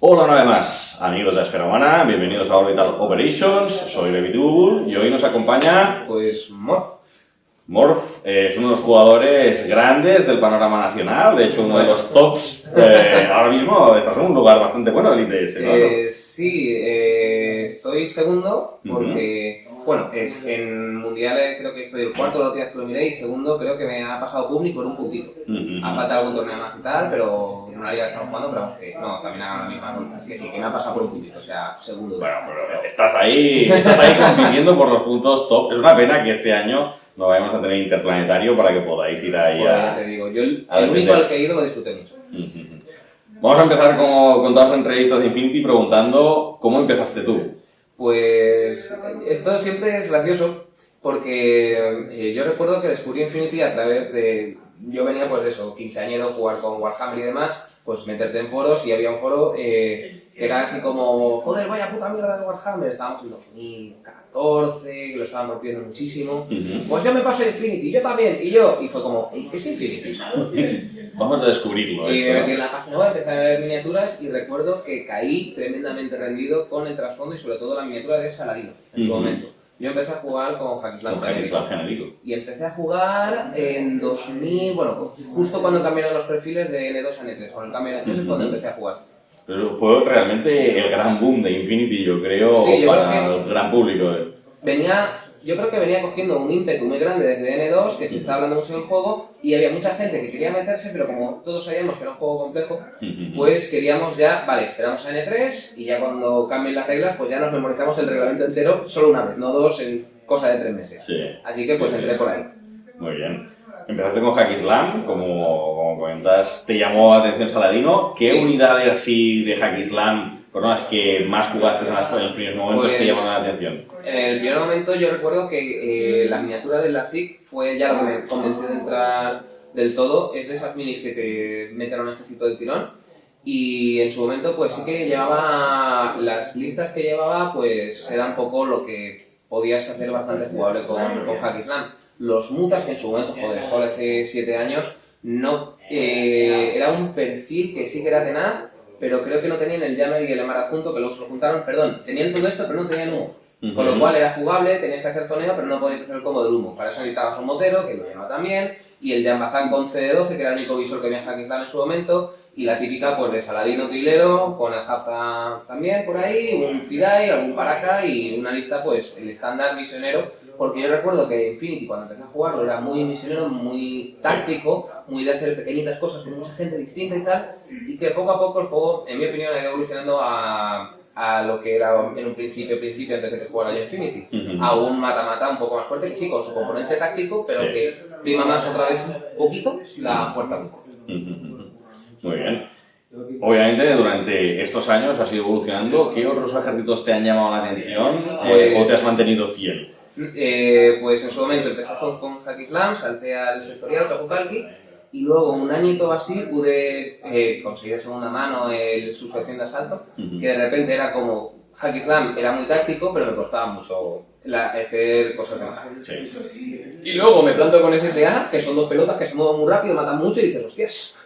Hola una vez más, amigos de la Esfera Humana, bienvenidos a Orbital Operations, soy Babytool y hoy nos acompaña... Pues Morph. Morph es uno de los jugadores grandes del panorama nacional, de hecho uno de los tops, ahora mismo estás en un lugar bastante bueno del ITS, ¿no? Sí, estoy segundo porque, en mundiales creo que estoy el cuarto de los días que lo miré y segundo creo que me ha pasado público en un puntito. Ha faltado algún torneo más y tal, pero en una liga que estamos jugando, pero vamos que no, también hagan la misma ruta. Que sí, que me ha pasado por un puntito, o sea, segundo. Bueno, pero estás ahí compitiendo por los puntos top. Es una pena que este año no vayamos a tener interplanetario para que podáis ir ahí ya te digo, yo el único al que he ido lo disfruté mucho. Vamos a empezar con todas las entrevistas de Infinity preguntando ¿cómo empezaste tú? Pues esto siempre es gracioso porque yo recuerdo que descubrí Infinity a través de... Yo venía pues de eso, quinceañero, jugar con Warhammer y demás, pues meterte en foros y había un foro que era así como joder, vaya puta mierda de Warhammer, estábamos en 2014, que lo estaban rompiendo muchísimo, pues yo me paso a Infinity, yo también, y fue como, ¿qué es Infinity? Vamos a descubrirlo. Y me metí en la página web, empecé a ver miniaturas y recuerdo que caí tremendamente rendido con el trasfondo y sobre todo la miniatura de Saladino en su momento. Yo empecé a jugar con Hackislam genérico. Y empecé a jugar en 2000, justo cuando cambiaron los perfiles de N2 a N3. Con el cambio de N3 es cuando empecé a jugar. Pero fue realmente el gran boom de Infinity, yo creo, sí, para el gran público. Yo creo que venía cogiendo un ímpetu muy grande desde N2, que se estaba hablando mucho del juego, y había mucha gente que quería meterse, pero como todos sabíamos que era un juego complejo, pues queríamos ya, vale, esperamos a N3, y ya cuando cambien las reglas, pues ya nos memorizamos el reglamento entero solo una vez, no dos en cosa de 3 meses. Sí. Así que pues entré por ahí. Muy bien. Empezaste con Hackislam, como comentas, te llamó la atención Saladino. ¿Qué unidades así de Hackislam fueron las que más jugaste en los primeros momentos que te llamaron la atención? En el primer momento yo recuerdo que la miniatura de la SIG fue ya lo que me convenció de entrar del todo. Es de esas minis que te meten a un ejército del tirón. Y en su momento pues sí que llevaba, las listas que llevaba pues era un poco lo que podías hacer bastante jugable con Hackislam. Los mutas, que en su momento, esto hace 7 años, no, era un perfil que sí que era tenaz, pero creo que no tenían el Jammer y el Emar adjunto, que luego se lo juntaron, tenían todo esto, pero no tenían humo. Con lo cual era jugable, tenías que hacer zoneo, pero no podías hacer el combo del humo. Para eso necesitabas un motero, que lo llevaba también, y el Jambazán con CD12, que era el único visor que había en Hackislam en su momento, y la típica pues de Saladino Trilero, con el Hafza también por ahí, un Fidai, algún Paraka y una lista pues el estándar misionero, porque yo recuerdo que Infinity cuando empecé a jugarlo era muy misionero, muy táctico, muy de hacer pequeñitas cosas con mucha gente distinta y tal, y que poco a poco el juego, en mi opinión, ha ido evolucionando a lo que era en un principio antes de que jugara yo Infinity, a un mata-mata un poco más fuerte, que sí, con su componente táctico, pero que prima más otra vez un poquito la fuerza bruta. Muy bien. Obviamente, durante estos años has ido evolucionando. ¿Qué otros ejércitos te han llamado la atención o te has mantenido fiel? Pues en su momento empecé con Hackislam, salté al sectorial Kapukalki y luego un añito así pude conseguir de segunda mano el sustracción de asalto, que de repente era como Hackislam era muy táctico, pero me costaba mucho hacer cosas de magia. Sí. Y luego me planto con SSA, que son 2 pelotas que se mueven muy rápido, matan mucho y dices, hostias.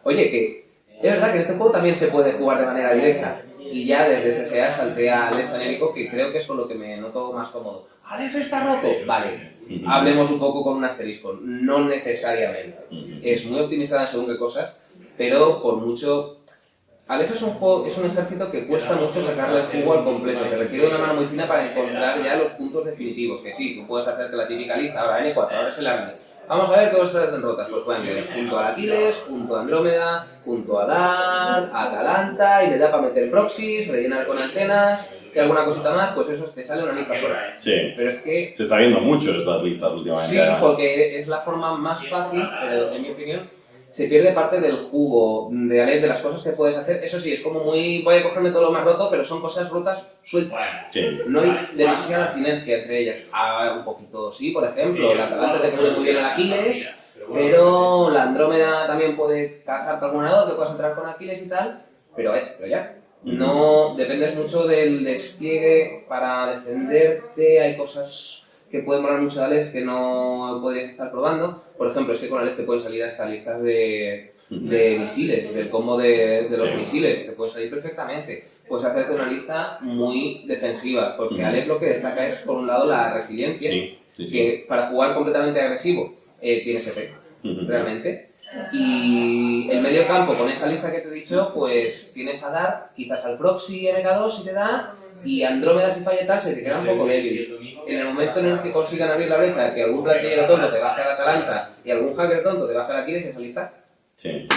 Oye, que es verdad que en este juego también se puede jugar de manera directa. Y ya desde SSA salté al Aleph genérico, que creo que es con lo que me noto más cómodo. ¿Aleph está roto? Vale, hablemos un poco con un asterisco. No necesariamente. Es muy optimizada según qué cosas, pero por mucho... Aleph es un ejército que cuesta mucho sacarle el jugo al completo, que requiere una mano muy fina para encontrar ya los puntos definitivos. Que sí, tú puedes hacerte la típica lista, ahora N4, ahora es el Army. Vamos a ver qué cosas están rotas. Pues bueno, junto a Aquiles, junto a Andrómeda, junto a Dart, a Atalanta, y me da para meter proxies, rellenar con antenas, y alguna cosita más, pues eso te sale una lista sola. Sí. Pero es que... Se está viendo mucho estas listas últimamente. Sí, porque es la forma más fácil, pero en mi opinión, se pierde parte del jugo de Aleph, de las cosas que puedes hacer. Eso sí, es como muy... voy a cogerme todo lo más roto, pero son cosas rotas sueltas. Sí. No hay demasiada sinergia entre ellas. Un poquito sí, por ejemplo, la Atalanta te cubre muy bien el Aquiles, pero la Andrómeda también puede cazarte algún lado, te puedes entrar con Aquiles y tal, pero ya. No dependes mucho del despliegue para defenderte, hay cosas que pueden molar mucho de Aleph que no podrías estar probando. Por ejemplo, es que con Aleph te pueden salir hasta listas de de misiles, del combo de los Sí. misiles, te puede salir perfectamente. Puedes hacerte una lista muy defensiva, porque Aleph lo que destaca es, por un lado, la resiliencia, que para jugar completamente agresivo tienes efecto, realmente. Y el medio campo, con esta lista que te he dicho, pues tienes a Dart, quizás al Proxy MK2 si te da, y Andrómeda si falla tal, se te queda un poco débil. En el momento en el que consigan abrir la brecha, que algún plantillero tonto te baje al Atalanta y algún hacker tonto te baje al Aquiles, esa lista, Sí.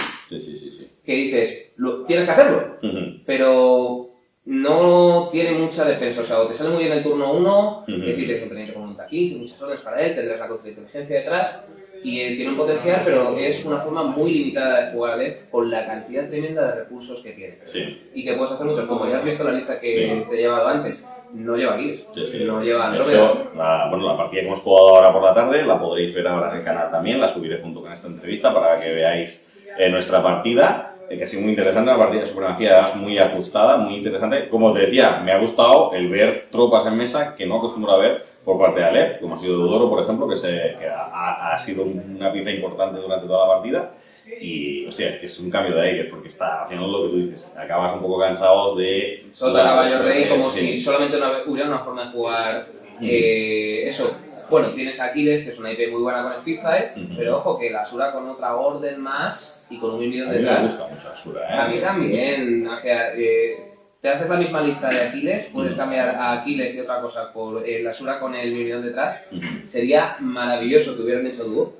que dices, tienes que hacerlo, pero no tiene mucha defensa. O sea, o te sale muy bien el turno 1, que si tienes un teniente con un taquín, sin muchas órdenes para él, tendrás la contrainteligencia detrás, y tiene un potencial, pero es una forma muy limitada de jugar Aleph con la cantidad tremenda de recursos que tiene. Sí. Y que puedes hacer muchos, como ya has visto la lista que te he llevado antes, no lleva Aquiles, no lleva De Andrómeda. hecho, la partida que hemos jugado ahora por la tarde la podréis ver ahora en el canal también, la subiré junto con esta entrevista para que veáis nuestra partida, que ha sido muy interesante, una partida de supremacía además muy ajustada, muy interesante. Como te decía, me ha gustado el ver tropas en mesa que no acostumbro a ver por parte de Aleph, como ha sido Dodoro, por ejemplo, que ha sido una pieza importante durante toda la partida. Y, hostia, es un cambio de aires, porque está haciendo lo que tú dices, acabas un poco cansados de... Sota caballo rey, como si solamente hubiera una forma de jugar eso. Bueno, tienes a Aquiles, que es una IP muy buena con Spitfire, pero ojo que la Asura con otra orden más y con un millón detrás. A mí me gusta mucho la Asura, ¿eh? A mí también, o sea, te haces la misma lista de Aquiles, puedes cambiar a Aquiles y otra cosa por la Asura con el millón detrás. Sería maravilloso que hubieran hecho dúo.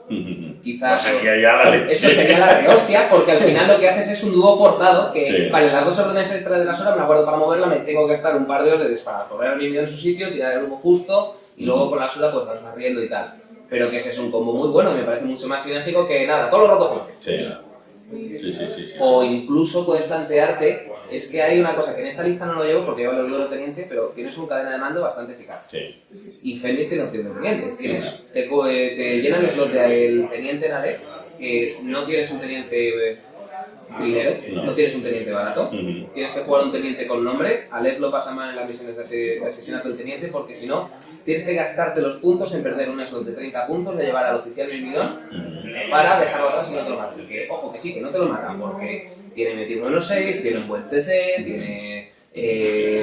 Quizás pues sería ya la leche. eso sería la rehostia, porque al final lo que haces es un dúo forzado, que vale, las dos órdenes extra de la Asura, me acuerdo, para moverla me tengo que gastar un par de órdenes para correr mi millón en su sitio, tirar el humo justo, y luego con la Asura pues vas barriendo y tal. Pero que ese es un combo muy bueno, me parece mucho más sinérgico que nada, todo lo rato juntos. Sí. O incluso puedes plantearte, es que hay una cosa que en esta lista no lo llevo porque llevo el Dodoro teniente, pero tienes una cadena de mando bastante eficaz. Y Fenris tiene opción de teniente. Te llenan el slot del teniente en Aleph, que no tienes un teniente primero, no tienes un teniente barato, tienes que jugar un teniente con nombre. Aleph lo pasa mal en las misiones de asesinato del teniente, porque si no, tienes que gastarte los puntos en perder un slot de 30 puntos, de llevar al oficial Mirmidón, para dejarlo atrás y no te lo matan. Que, ojo, que sí, que no te lo matan, porque tiene metido en los 6, tiene un buen CC, tiene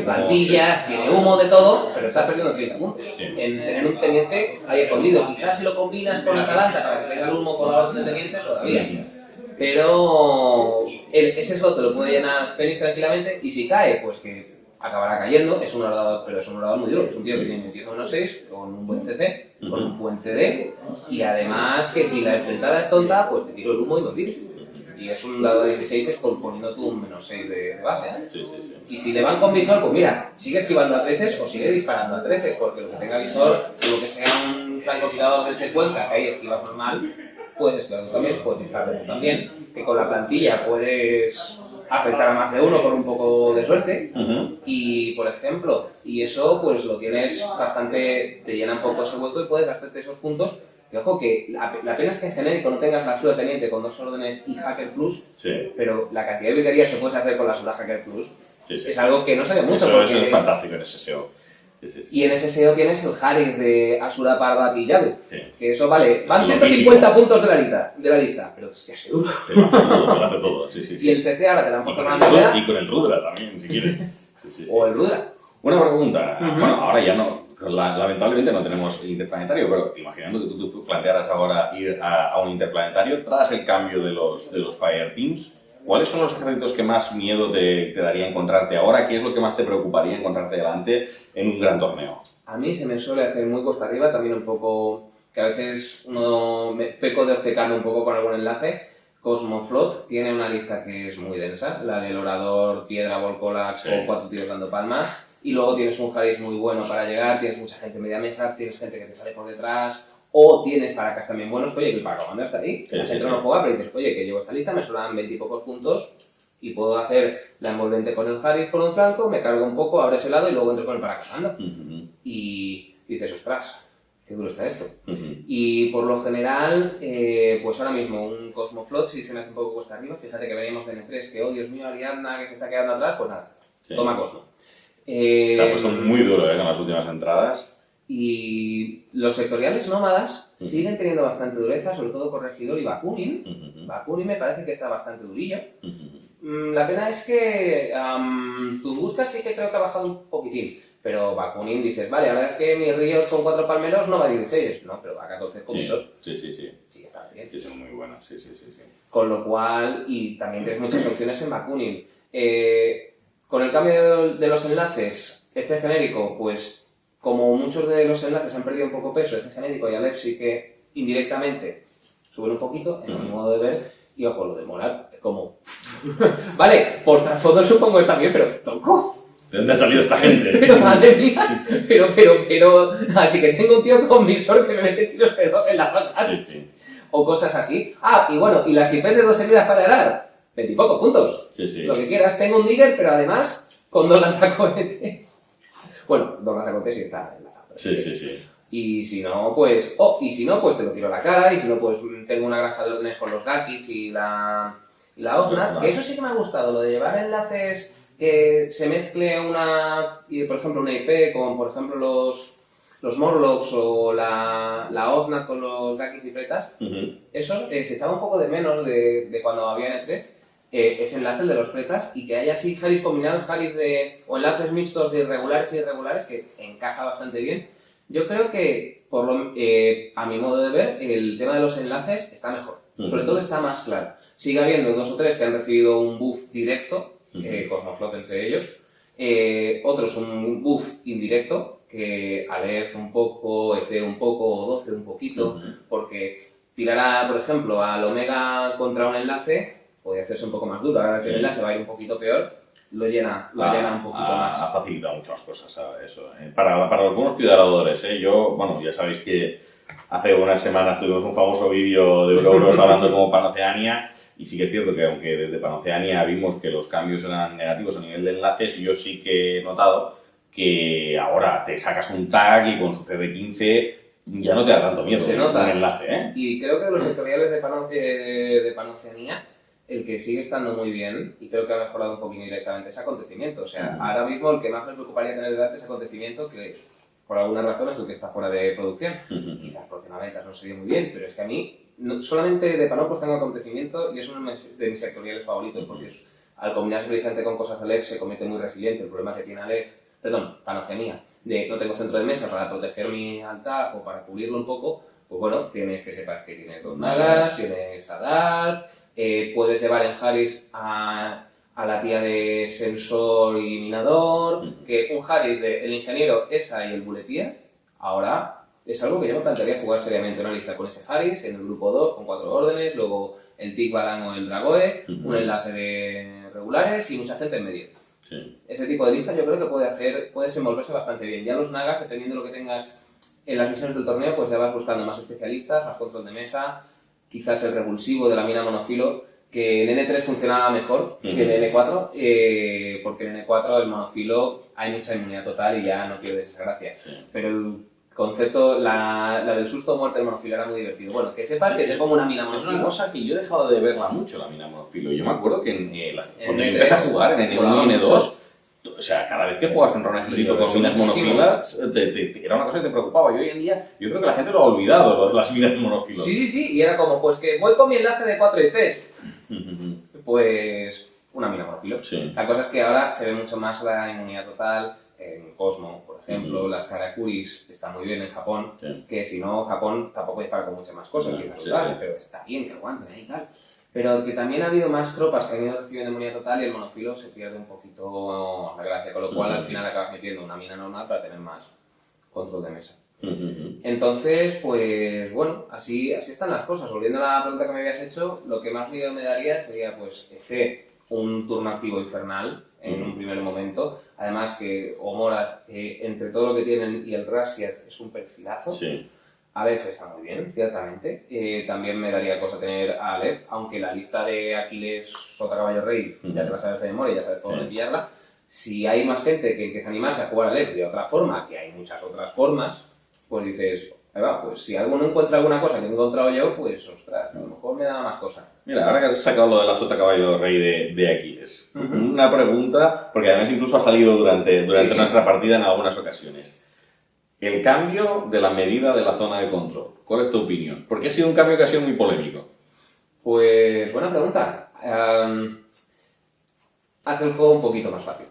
plantillas, tiene humo de todo, pero estás perdiendo 30 puntos. En tener un teniente ahí escondido. Quizás si lo combinas con Atalanta para que tenga el humo con la orden de teniente, todavía. Pero ese slot te lo puede llenar Fenix tranquilamente, y si cae, pues que acabará cayendo. Es un orador, pero es un orador muy duro. Es un tío que tiene metido en los 6, con un buen CC, con un buen CD, y además que si la enfrentada es tonta, pues te tiro el humo y me olvides. Y es un dado de 16 poniendo tú un -6 de base. Y si le van con visor, pues mira, sigue esquivando a 13 o sigue disparando a 13, porque lo que tenga visor, lo que sea un francotirador desde Cuenca, que ahí esquivas normal, puedes esquivar tú también, puedes disparar tú también, que con la plantilla puedes afectar a más de uno con un poco de suerte. Y, por ejemplo, y eso pues lo tienes bastante, te llena un poco ese hueco y puedes gastarte esos puntos. Que ojo, que la pena es que en genérico no tengas la Asura teniente con 2 órdenes y Hacker Plus, pero la cantidad de virguerías que puedes hacer con la Asura Hacker Plus es algo que no se ve mucho. Eso es fantástico en SSO. Y en SSO tienes el Haris de Asura Parvat y Yadu, que eso vale, van 150 puntos de la lista, pero hostia, es duro. Te lo hace todo, Y el CC ahora te la han puesto más moneda. Y con el Rudra también, si quieres. O el Rudra. Una pregunta, bueno, ahora ya no, lamentablemente no tenemos interplanetario, pero imaginando que tú plantearas ahora ir a un interplanetario, tras el cambio de los Fire Teams, ¿cuáles son los ejércitos que más miedo te daría encontrarte ahora? ¿Qué es lo que más te preocuparía encontrarte delante en un gran torneo? A mí se me suele hacer muy cuesta arriba, también un poco, que a veces uno me peco de obcecarme un poco con algún enlace. Cosmoflot tiene una lista que es muy densa, la del orador, piedra, volcolax o 4 tíos dando palmas. Y luego tienes un Haris muy bueno para llegar, tienes mucha gente media mesa, tienes gente que te sale por detrás, o tienes paracas también buenos, oye, que el paracabando está ahí, que la gente no juega, pero dices, oye, que llevo esta lista, me sobran 20 y pocos puntos, y puedo hacer la envolvente con el Haris por un flanco, me cargo un poco, abro ese lado y luego entro con el paracabando. Y dices, ostras, qué duro está esto. Y por lo general, pues ahora mismo un Cosmoflot sí se me hace un poco cuesta arriba, fíjate que veníamos de N3, que oh Dios mío, Ariadna, que se está quedando atrás, pues nada, toma Cosmo. Se ha puesto muy duro con las últimas entradas. Y los sectoriales nómadas Ujú. siguen teniendo bastante dureza, sobre todo Corregidor y Bakunin. Ujú. Bakunin me parece que está bastante durillo. Ujú. La pena es que Tunguska sí que creo que ha bajado un poquitín. Pero Bakunin dices, vale, ahora es que mi Riot con 4 palmeros no va a 16. No, pero va a 14 con Visor. Sí, sí, sí. Sí, está bien. Sí, son muy buenos, sí, sí, sí, sí. Con lo cual, y también tienes muchas opciones en Bakunin. Con el cambio de los enlaces, EC genérico, pues como muchos de los enlaces han perdido un poco peso, EC genérico y Aleph sí que indirectamente suben un poquito, en mi modo de ver, y ojo, lo de Morat, como... vale, por trasfondo supongo que está bien, pero ¿toco? ¿De dónde ha salido esta gente? Pero madre mía, pero... Así que tengo un tío con visor que me mete tiros de 2 en la pasada. Sí, sí. O cosas así. Ah, y bueno, y las IPs de 2 heridas para arar, 20 y pocos puntos. Sí, sí. Lo que quieras. Tengo un digger, pero además con 2 lanzacohetes. Bueno, 2 lanzacohetes sí está enlazado. Sí, sí, sí. Y si no, pues... y si no, pues te lo tiro a la cara. Y si no, pues tengo una granja de órdenes con los Gakis y la Oznat. Que eso sí que me ha gustado, lo de llevar enlaces que se mezcle por ejemplo, una IP con, por ejemplo, los Morlocks o la Oznat con los Gakis y Pretas. Eso se echaba un poco de menos de cuando había N3. Ese enlace, el de los Pretas, y que haya así Harris combinados, Harris o enlaces mixtos de irregulares y irregulares, que encaja bastante bien. Yo creo que, a mi modo de ver, el tema de los enlaces está mejor. Sobre todo está más claro. Sigue habiendo 2 o 3 que han recibido un buff directo, Cosmoflot entre ellos. Otros un buff indirecto, que Aleph un poco, EC un poco, 12 un poquito, porque tirará, por ejemplo, al Omega contra un enlace, puede hacerse un poco más duro. Ahora que el enlace va a ir un poquito peor, lo llena un poquito más. Ha facilitado muchas cosas, ¿sabes? Eso. Para los buenos cuidadores, yo, bueno, ya sabéis que hace unas semanas tuvimos un famoso vídeo de Euros hablando como Panoceania, y sí que es cierto que aunque desde Panoceania vimos que los cambios eran negativos a nivel de enlaces, yo sí que he notado que ahora te sacas un tag y con su CD15 ya no te da tanto miedo. Se nota. Un enlace, ¿eh? Y creo que de los sectoriales de Panoceania, el que sigue estando muy bien, y creo que ha mejorado un poquito directamente, es acontecimiento. O sea, ahora mismo el que más me preocuparía tener delante es acontecimiento, que por alguna razón es el que está fuera de producción. Quizás por tema ventas no se dio muy bien, pero es que a mí, solamente de Panopos tengo acontecimiento y es uno de mis sectoriales favoritos, porque al combinarse precisamente con cosas Aleph se comete muy resiliente. El problema que tiene Panoceania, de no tengo centro de mesa para proteger mi altar o para cubrirlo un poco, pues bueno, tienes que sepas que tienes 2 nagas, tienes Adar, puedes llevar en Harris a la tía de sensor y minador, que un Harris el ingeniero, esa y el buletía, ahora es algo que yo me plantearía jugar seriamente una lista con ese Harris en el grupo 2 con 4 órdenes, luego el Tikbalan o el Dragoe, un enlace de regulares y mucha gente en medio. Sí. Ese tipo de lista yo creo que puede desenvolverse bastante bien. Ya los nagas, dependiendo de lo que tengas en las misiones del torneo, pues ya vas buscando más especialistas, más control de mesa, quizás el revulsivo de la mina monofilo, que en N3 funcionaba mejor que en N4, porque en N4 el monofilo hay mucha inmunidad total y ya no pierdes esa gracia. Sí. Pero el concepto, la del susto o muerte del monofilo era muy divertido. Bueno, que sepas que es como una mina monofilo. Es una cosa que yo he dejado de verla mucho, la mina monofilo. Yo me acuerdo que cuando empecé a jugar en N1 y N2, o sea, cada vez que juegas con un ejército con minas monofilas, era una cosa que te preocupaba. Y hoy en día, yo creo que la gente lo ha olvidado, lo de las minas monofilo. Sí, y era como, pues que voy con mi enlace de 4 IPs. Pues una mina monofilo. Sí. La cosa es que ahora se ve mucho más la inmunidad total. En Cosmo, por ejemplo, las Karakuris están muy bien en Japón, que si no, Japón tampoco dispara con muchas más cosas, quizás total, pero está bien que aguanten ahí y tal. Pero que también ha habido más tropas que han ido recibiendo inmunidad total y el monofilo se pierde un poquito la gracia, con lo cual al final acabas metiendo una mina normal para tener más control de mesa. Entonces, pues bueno, así están las cosas. Volviendo a la pregunta que me habías hecho, lo que más miedo me daría sería pues EC, un turno activo infernal en un primer momento. Además que Omorat, entre todo lo que tienen, y el Rasier es un perfilazo. Sí. Aleph está muy bien, ciertamente. También me daría cosa tener a Aleph, aunque la lista de Aquiles Sota Caballo Rey ya te la sabes de memoria, ya sabes por dónde pillarla. Si hay más gente que empieza a animarse a jugar a Aleph de otra forma, que hay muchas otras formas, pues dices, ahí va, pues si alguno encuentra alguna cosa que he encontrado yo, pues ostras, a lo mejor me da más cosa. Mira, ahora que has sacado lo de la Sota Caballo Rey de Aquiles, una pregunta, porque además incluso ha salido durante nuestra partida en algunas ocasiones. El cambio de la medida de la zona de control. ¿Cuál es tu opinión? Porque ha sido un cambio que ha sido muy polémico. Pues buena pregunta. Hace el juego un poquito más fácil.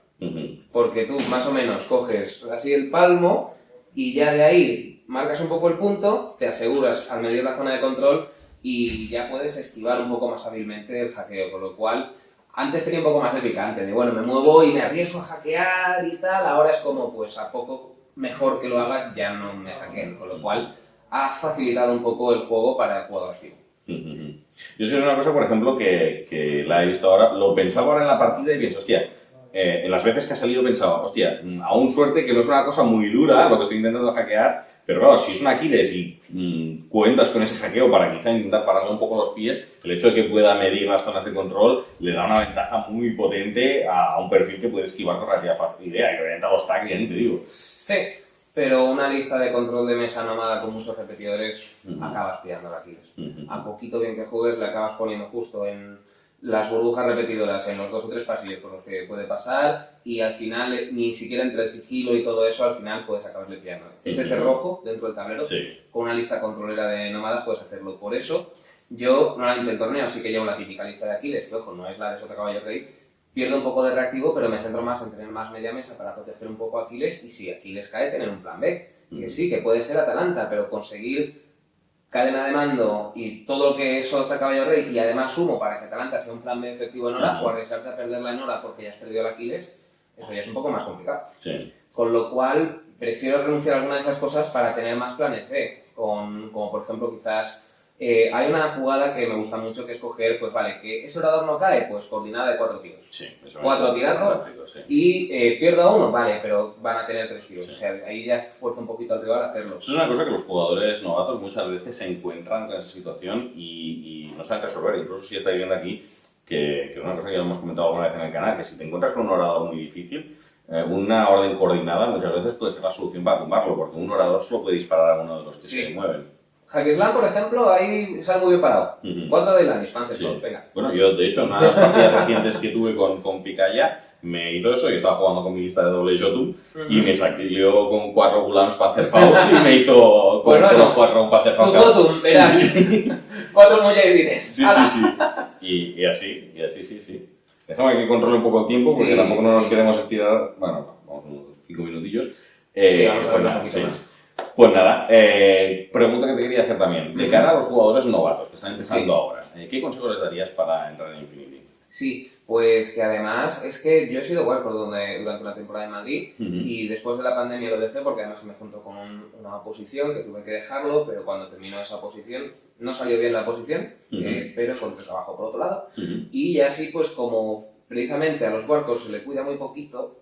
Porque tú más o menos coges así el palmo y ya de ahí marcas un poco el punto, te aseguras al medir la zona de control y ya puedes esquivar un poco más hábilmente el hackeo, con lo cual antes tenía un poco más de picante, de bueno, me muevo y me arriesgo a hackear y tal, ahora es como pues a poco mejor que lo haga ya no me hackeen, con lo cual ha facilitado un poco el juego para el jugador activo. Yo eso es una cosa, por ejemplo, que la he visto ahora, lo pensaba ahora en la partida y pienso, hostia, en las veces que ha salido pensaba, hostia, aún suerte que no es una cosa muy dura lo que estoy intentando hackear, pero claro, si es un Aquiles y cuentas con ese hackeo para quizá intentar pararle un poco los pies, el hecho de que pueda medir las zonas de control le da una ventaja muy potente a un perfil que puede esquivar con relativa facilidad, y obviamente a los tags ya ni te digo. Sí, pero una lista de control de mesa nómada con muchos repetidores acabas pillando a Aquiles. A poquito bien que juegues le acabas poniendo justo en las burbujas repetidoras en los 2 o 3 pasillos por los que puede pasar y al final ni siquiera entre el sigilo y todo eso al final puedes acabarle pillando. Ese cerrojo dentro del tablero, con una lista controlera de nómadas puedes hacerlo. Por eso yo normalmente en torneo sí que llevo la típica lista de Aquiles, que ojo, no es la de Sota Caballo Rey, pierdo un poco de reactivo, pero me centro más en tener más media mesa para proteger un poco a Aquiles y si Aquiles cae, tener un plan B. Que sí, que puede ser Atalanta, pero conseguir cadena de mando y todo lo que es Sota Caballo Rey y además sumo para que Atalanta sea un plan B efectivo en hora o arriesgarte a perderla en hora porque ya has perdido el Aquiles, eso ya es un poco más complicado. Con lo cual, prefiero renunciar a alguna de esas cosas para tener más planes B, como por ejemplo quizás hay una jugada que me gusta mucho que es coger, pues vale, que ese orador no cae, pues coordinada de 4 tiros. Eso 4 tirados y pierdo a uno, vale, pero van a tener 3 tiros. O sea, ahí ya fuerza un poquito al rival a hacerlo. Eso es una cosa que los jugadores novatos muchas veces se encuentran con esa situación y no saben resolver. Incluso si estáis viendo aquí, que es una cosa que ya hemos comentado alguna vez en el canal, que si te encuentras con un orador muy difícil, una orden coordinada muchas veces puede ser la solución para tumbarlo, porque un orador solo puede disparar a uno de los que se mueven. Hackislam, por ejemplo, ahí sale muy bien parado. 4 de Lanis, Panzer venga. Bueno, yo de hecho en una de las partidas recientes que tuve con Picaya me hizo eso, yo estaba jugando con mi lista de doble Jotun y me sacrió con 4 Gulams Panzerfaust y me hizo con los 4 Panzerfaust. Tu Jotun, verás. 4 Mujahidines. Y así, sí. Déjame que controle un poco el tiempo porque tampoco nos queremos estirar. Bueno, vamos unos 5 minutillos. Vamos a ver un poquito más. Pues nada, pregunta que te quería hacer también. De cara a los jugadores novatos que están empezando ahora, ¿qué consejos les darías para entrar en Infinity? Sí, pues que además es que yo he sido Warcore durante una temporada en Madrid y después de la pandemia lo dejé porque además se me juntó con una oposición que tuve que dejarlo, pero cuando terminó esa oposición no salió bien la oposición, pero encontré trabajo por otro lado y así pues como precisamente a los Warcores se le cuida muy poquito,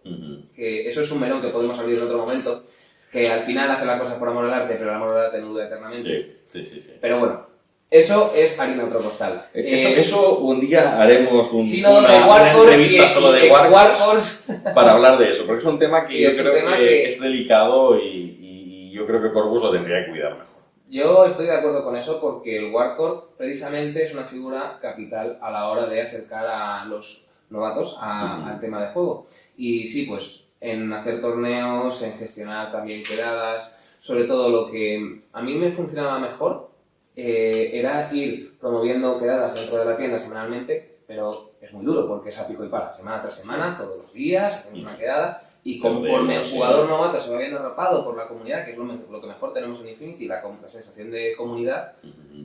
que eso es un melón que podemos abrir en otro momento, que al final hace las cosas por amor al arte, pero el amor al arte no dura eternamente. Sí. Pero bueno, eso es harina otro costal. Eso un día haremos una entrevista solo de Warcores para hablar de eso, porque es un tema que yo creo que es delicado y yo creo que Corvus lo tendría que cuidar mejor. Yo estoy de acuerdo con eso porque el Warcore precisamente es una figura capital a la hora de acercar a los novatos al tema de juego. Y sí, pues en hacer torneos, en gestionar también quedadas, sobre todo lo que a mí me funcionaba mejor era ir promoviendo quedadas dentro de la tienda semanalmente, pero es muy duro porque es a pico y pala, semana tras semana, todos los días, hacemos una quedada y conforme el jugador novato se va viendo arropado por la comunidad, que es lo que mejor tenemos en Infinity, la sensación de comunidad,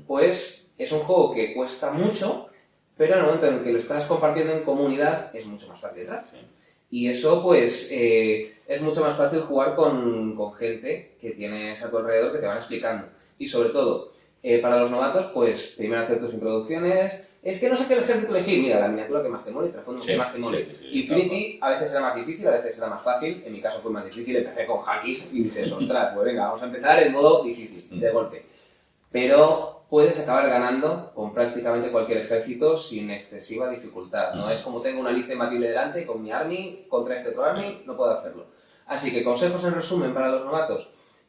pues es un juego que cuesta mucho, pero en el momento en el que lo estás compartiendo en comunidad es mucho más fácil de entrar. Y eso, pues, es mucho más fácil jugar con gente que tienes a tu alrededor que te van explicando. Y sobre todo, para los novatos, pues, primero hacer tus introducciones. Es que no sé qué ejército elegir. Mira, la miniatura que más te mole, el trasfondo que más te mole. Infinity a veces era más difícil, a veces era más fácil. En mi caso fue más difícil. Empecé con Hackis y dices, ostras, pues venga, vamos a empezar en modo difícil, de golpe. Pero puedes acabar ganando con prácticamente cualquier ejército sin excesiva dificultad. No es como tengo una lista imbatible delante, con mi army contra este otro army, no puedo hacerlo. Así que consejos en resumen para los novatos,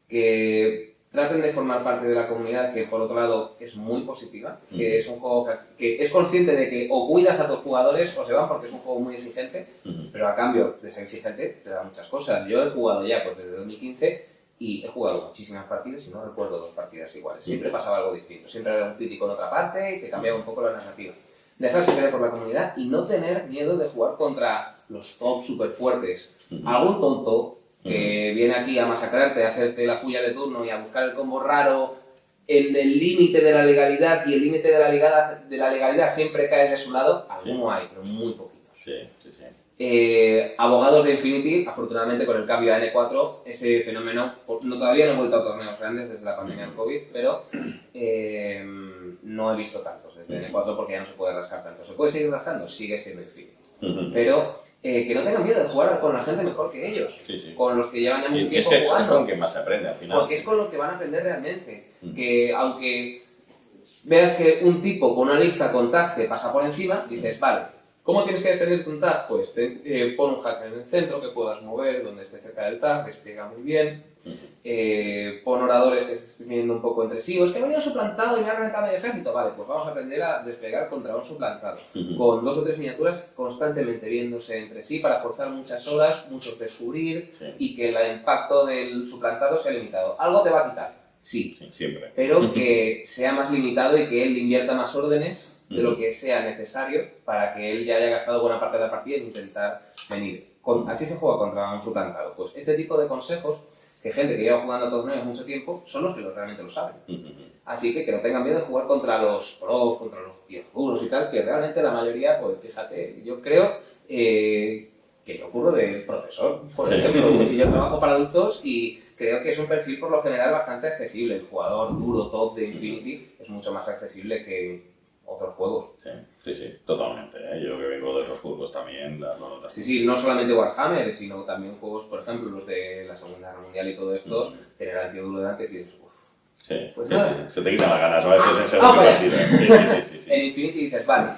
que traten de formar parte de la comunidad, que por otro lado es muy positiva, que es un juego que es consciente de que o cuidas a tus jugadores o se van porque es un juego muy exigente, pero a cambio de ser exigente te da muchas cosas. Yo he jugado ya pues desde 2015 y he jugado muchísimas partidas y no recuerdo 2 partidas iguales. Siempre pasaba algo distinto, siempre había un crítico en otra parte que cambiaba un poco la narrativa. Dejarse querer por la comunidad y no tener miedo de jugar contra los top super fuertes. Algún tonto que viene aquí a masacrarte, a hacerte la puya de turno y a buscar el combo raro en el límite de la legalidad, y el límite de la legalidad siempre cae de su lado, alguno hay, pero muy poquitos. Abogados de Infinity, afortunadamente con el cambio a N4, ese fenómeno, todavía no he vuelto a torneos grandes desde la pandemia del COVID, pero no he visto tantos desde N4 porque ya no se puede rascar tanto. ¿Se puede seguir rascando? Sigue siendo Infinity. Pero que no tengan miedo de jugar con la gente mejor que ellos, con los que llevan ya mucho tiempo jugando. Es con que más se aprende al final. Porque es con lo que van a aprender realmente. Que aunque veas que un tipo con una lista con tag te pasa por encima, dices, vale, ¿cómo tienes que defender tu tag? Pues pon un hacker en el centro que puedas mover, donde esté cerca del tag, despliega muy bien. Pon oradores que se estén viendo un poco entre sí. O es que ha venido suplantado y me ha reventado el ejército. Vale, pues vamos a aprender a desplegar contra un suplantado. Con 2 o 3 miniaturas constantemente viéndose entre sí para forzar muchas horas, muchos descubrir y que el impacto del suplantado sea limitado. Algo te va a quitar. Sí, siempre. Pero que sea más limitado y que él invierta más órdenes de lo que sea necesario para que él ya haya gastado buena parte de la partida en intentar venir. Así se juega contra un suplantado. Pues este tipo de consejos, que gente que lleva jugando a torneos mucho tiempo, son los que realmente lo saben. Así que no tengan miedo de jugar contra los pros, contra los tíos duros y tal, que realmente la mayoría, pues fíjate, yo creo que yo ocurro de profesor, por ejemplo, y yo trabajo para adultos y creo que es un perfil por lo general bastante accesible. El jugador duro top de Infinity es mucho más accesible que otros juegos. Sí, totalmente. Yo que vengo de otros juegos también, las notas. Sí, no solamente Warhammer, sino también juegos, por ejemplo, los de la Segunda Guerra Mundial y todo esto, tener al tío duro de antes y dices, pues nada. Se te quitan las ganas a veces en segunda partida. Sí. En Infinity dices, vale,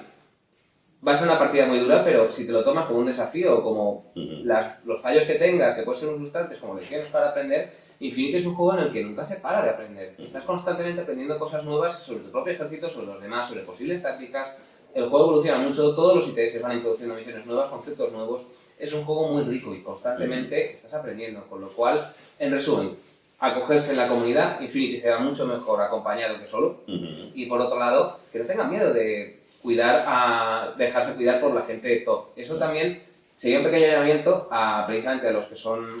va a ser una partida muy dura, pero si te lo tomas como un desafío, como los fallos que tengas, que pueden ser frustrantes, como lecciones para aprender, Infinity es un juego en el que nunca se para de aprender. Estás constantemente aprendiendo cosas nuevas sobre tu propio ejército, sobre los demás, sobre posibles tácticas. El juego evoluciona mucho, todos los ITS van introduciendo misiones nuevas, conceptos nuevos. Es un juego muy rico y constantemente estás aprendiendo, con lo cual, en resumen, acogerse en la comunidad, Infinity será mucho mejor acompañado que solo. Y por otro lado, que no tengan miedo de dejarse cuidar por la gente top. Eso también sería un pequeño llamamiento precisamente a los que son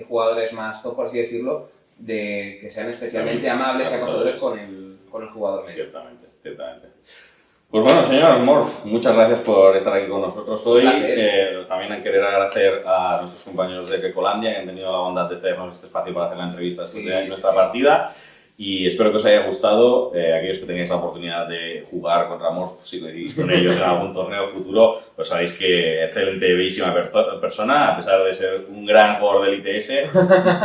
jugadores más top, por así decirlo, de que sean especialmente amables y acogedores con el jugador medio. Ciertamente. Pues bueno, señor Morph, muchas gracias por estar aquí con nosotros hoy. También querer agradecer a nuestros compañeros de Kekolandia que han tenido la bondad de traernos este espacio para hacer la entrevista de nuestra partida. Y espero que os haya gustado. Aquellos que tengáis la oportunidad de jugar contra Morph, si coincidís con ellos en algún torneo futuro, pues sabéis que excelente, bellísima persona, a pesar de ser un gran jugador del ITS,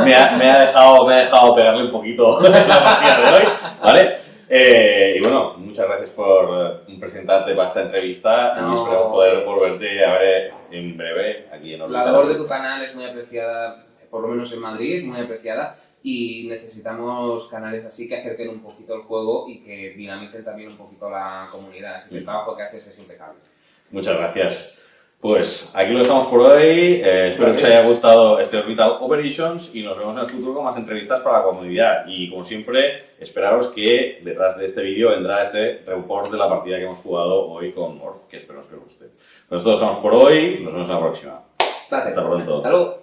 me ha dejado pegarle un poquito en la partida de hoy, ¿vale? Y bueno, muchas gracias por presentarte para esta entrevista y espero poder volverte a ver en breve aquí en Orbital. La labor de tu canal es muy apreciada, por lo menos en Madrid, es muy apreciada. Y necesitamos canales así que acerquen un poquito el juego y que dinamicen también un poquito la comunidad. Así que el trabajo que haces es impecable. Muchas gracias. Pues aquí lo dejamos por hoy. Espero que os haya gustado este Orbital Operations y nos vemos en el futuro con más entrevistas para la comunidad. Y como siempre, esperaros que detrás de este vídeo vendrá este report de la partida que hemos jugado hoy con Morph, que espero que os guste. Pues esto lo dejamos por hoy. Nos vemos en la próxima. Gracias. Hasta pronto. Hasta luego.